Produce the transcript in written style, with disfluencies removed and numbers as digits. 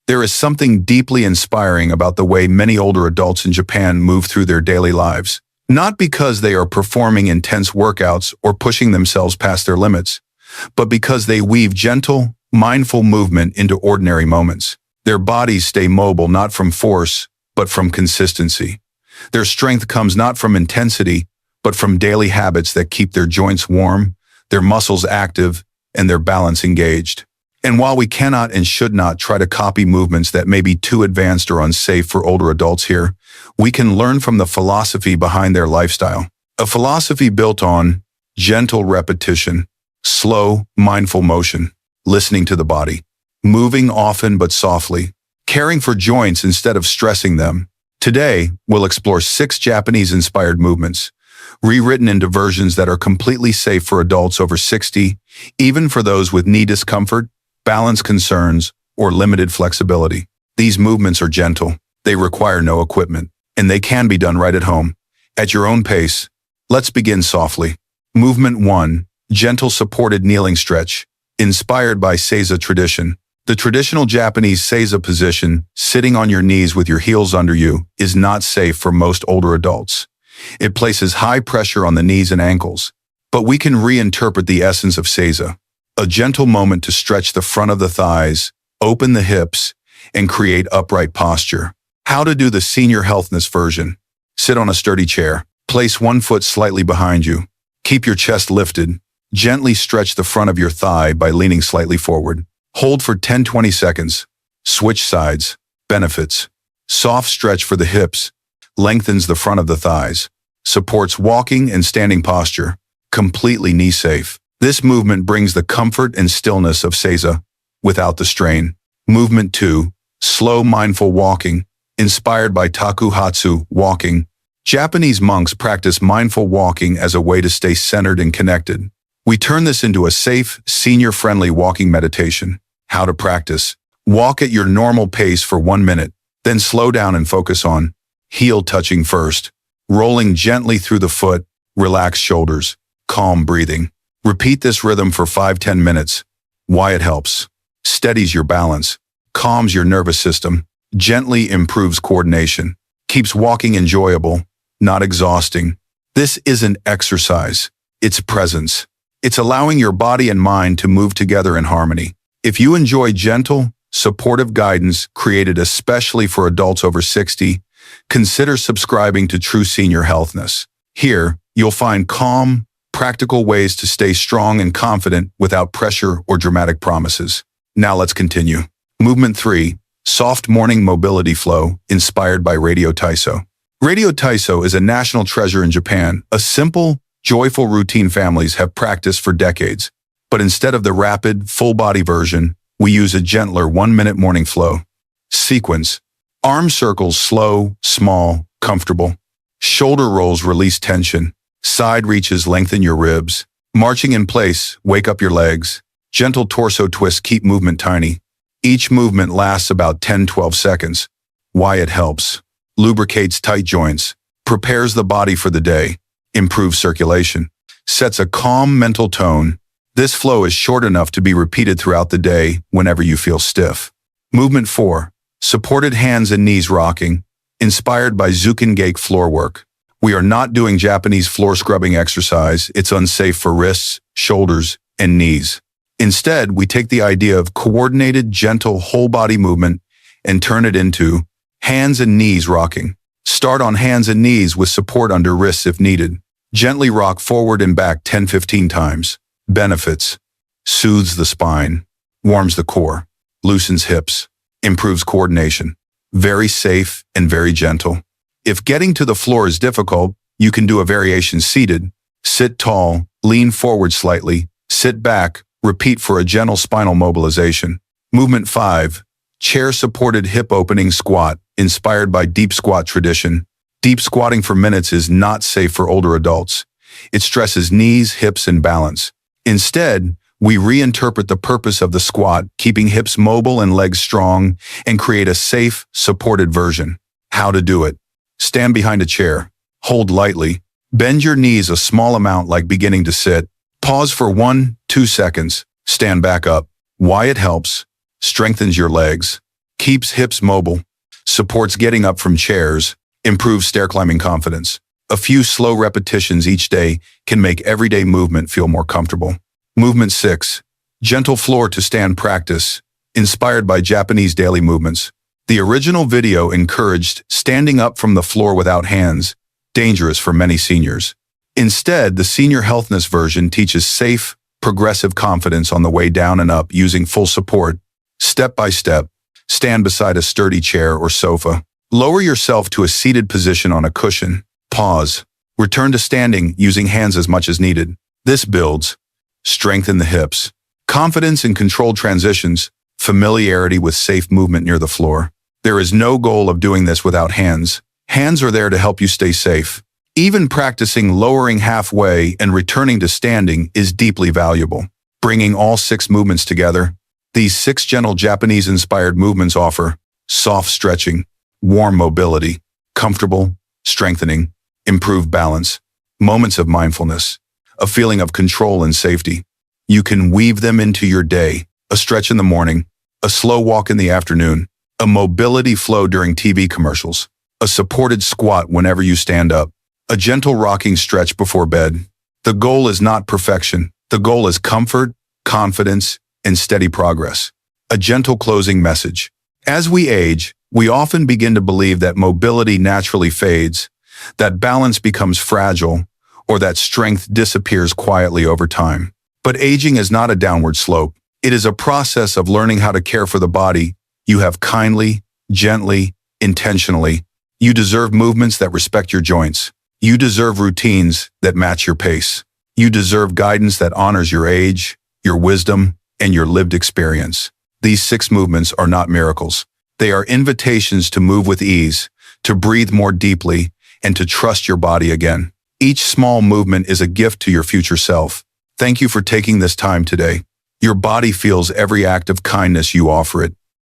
There is something deeply inspiring about the way many older adults in Japan move through their daily lives. Not because they are performing intense workouts or pushing themselves past their limits, but because they weave gentle, mindful movement into ordinary moments. Their bodies stay mobile not from force, but from consistency. Their strength comes not from intensity, but from daily habits that keep their joints warm, their muscles active, and their balance engaged. And while we cannot and should not try to copy movements that may be too advanced or unsafe for older adults here, we can learn from the philosophy behind their lifestyle. A philosophy built on gentle repetition, slow, mindful motion, listening to the body, moving often but softly, caring for joints instead of stressing them. Today, we'll explore 6 Japanese-inspired movements, rewritten into versions that are completely safe for adults over 60, even for those with knee discomfort, balance concerns, or limited flexibility. These movements are gentle, they require no equipment, and they can be done right at home, at your own pace. Let's begin softly. Movement 1, gentle supported kneeling stretch, inspired by Seiza tradition. The traditional Japanese Seiza position, sitting on your knees with your heels under you, is not safe for most older adults. It places high pressure on the knees and ankles, but we can reinterpret the essence of Seiza. A gentle moment to stretch the front of the thighs, open the hips, and create upright posture. How to do the senior healthness version. Sit on a sturdy chair. Place one foot slightly behind you. Keep your chest lifted. Gently stretch the front of your thigh by leaning slightly forward. Hold for 10-20 seconds. Switch sides. Benefits. Soft stretch for the hips. Lengthens the front of the thighs. Supports walking and standing posture. Completely knee safe. This movement brings the comfort and stillness of Seiza without the strain. Movement 2, slow mindful walking, inspired by Takuhatsu walking. Japanese monks practice mindful walking as a way to stay centered and connected. We turn this into a safe, senior-friendly walking meditation. How to practice. Walk at your normal pace for 1 minute, then slow down and focus on heel touching first, rolling gently through the foot, relax shoulders, calm breathing. Repeat this rhythm for 5-10 minutes. Why it helps. Steadies your balance, calms your nervous system, gently improves coordination, keeps walking enjoyable, not exhausting. This isn't exercise, it's presence. It's allowing your body and mind to move together in harmony. If you enjoy gentle, supportive guidance created especially for adults over 60, consider subscribing to True Senior Healthness. Here, you'll find calm, practical ways to stay strong and confident without pressure or dramatic promises. Now let's continue. Movement 3, soft morning mobility flow, inspired by Radio Taiso. Radio Taiso is a national treasure in Japan, a simple, joyful routine families have practiced for decades. But instead of the rapid, full-body version, we use a gentler 1-minute morning flow. Sequence. Arm circles slow, small, comfortable. Shoulder rolls release tension. Side reaches lengthen your ribs. Marching in place, wake up your legs. Gentle torso twists keep movement tiny. Each movement lasts about 10-12 seconds. Why it helps. Lubricates tight joints. Prepares the body for the day. Improves circulation. Sets a calm mental tone. This flow is short enough to be repeated throughout the day whenever you feel stiff. Movement 4. Supported hands and knees rocking. Inspired by Zukingake floor work. We are not doing Japanese floor scrubbing exercise. It's unsafe for wrists, shoulders, and knees. Instead, we take the idea of coordinated, gentle, whole-body movement and turn it into hands and knees rocking. Start on hands and knees with support under wrists if needed. Gently rock forward and back 10-15 times. Benefits. Soothes the spine. Warms the core. Loosens hips. Improves coordination. Very safe and very gentle. If getting to the floor is difficult, you can do a variation seated. Sit tall, lean forward slightly, sit back, repeat for a gentle spinal mobilization. Movement 5. Chair-supported hip opening squat, inspired by deep squat tradition. Deep squatting for minutes is not safe for older adults. It stresses knees, hips, and balance. Instead, we reinterpret the purpose of the squat, keeping hips mobile and legs strong, and create a safe, supported version. How to do it. Stand behind a chair. Hold lightly. Bend your knees a small amount like beginning to sit. Pause for 1-2 seconds. Stand back up. Why it helps. Strengthens your legs. keeps hips mobile, supports getting up from chairs, improves stair climbing confidence. A few slow repetitions each day can make everyday movement feel more comfortable. Movement 6. Gentle floor to stand practice, inspired by Japanese daily movements. The original video encouraged standing up from the floor without hands, dangerous for many seniors. Instead, the senior Healthness version teaches safe, progressive confidence on the way down and up using full support. Step by step, stand beside a sturdy chair or sofa. Lower yourself to a seated position on a cushion. Pause. Return to standing using hands as much as needed. This builds strength in the hips, confidence in controlled transitions, familiarity with safe movement near the floor. There is no goal of doing this without hands. Hands are there to help you stay safe. Even practicing lowering halfway and returning to standing is deeply valuable. Bringing all 6 movements together, these 6 gentle Japanese-inspired movements offer soft stretching, warm mobility, comfortable, strengthening, improved balance, moments of mindfulness, a feeling of control and safety. You can weave them into your day, a stretch in the morning, a slow walk in the afternoon, a mobility flow during TV commercials, a supported squat whenever you stand up, a gentle rocking stretch before bed. The goal is not perfection. The goal is comfort, confidence, and steady progress. A gentle closing message. As we age, we often begin to believe that mobility naturally fades, that balance becomes fragile, or that strength disappears quietly over time. But aging is not a downward slope. It is a process of learning how to care for the body you have kindly, gently, intentionally. You deserve movements that respect your joints. You deserve routines that match your pace. You deserve guidance that honors your age, your wisdom, and your lived experience. These 6 movements are not miracles. They are invitations to move with ease, to breathe more deeply, and to trust your body again. Each small movement is a gift to your future self. Thank you for taking this time today. Your body feels every act of kindness you offer it.